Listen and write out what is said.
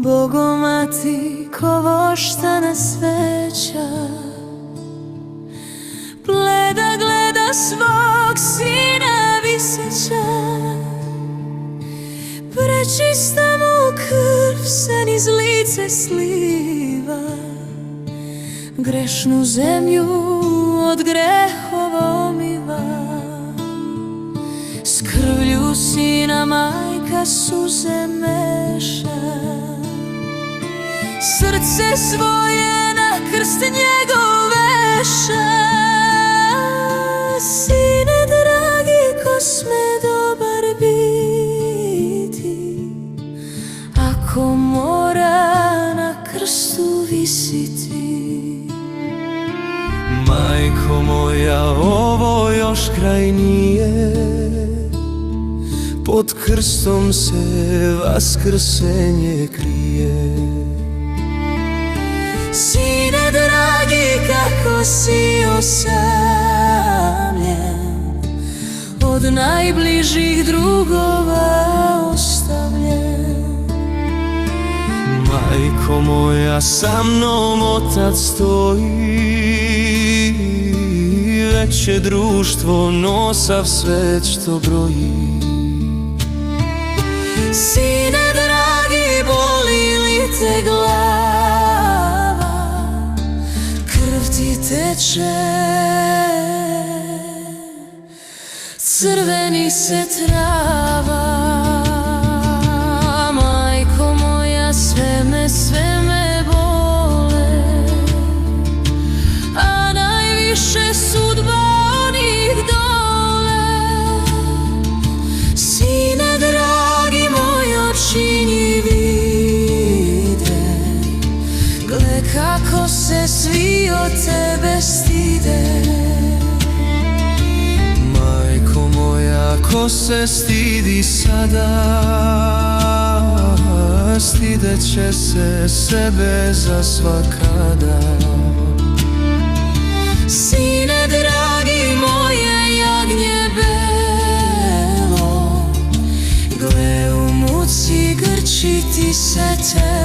Bogomati ko voštana sveća, gleda svog sina viseća. Prečista mu krv se niz lice sliva, grešnu zemlju od grehova omiva. S krvlju sina majka suze meša, srce svoje na krst njegov veša. Sine dragi, ko sme dobar biti, ako mora na krstu visiti? Majko moja, ovo još kraj nije, pod krstom se vaskrsenje krije. Sine dragi, kako si osamljen, od najbližih drugova ostavljen. Majko moja, sa mnom otac stoji, veće društvo nosav svet što broji. Sine dragi, boli li te glava, krv ti teče, crveni se trava. Majko moja, sve me bole, a najviše sudba onih dole. Sine dragi, moj oči nji vide, gle kako se svi od tebe stide. Majko moja, ko se stidi sada, stideće se sebe za svakada. Sine dragi, moje jagnje belo, gle u muci grči ti se telo.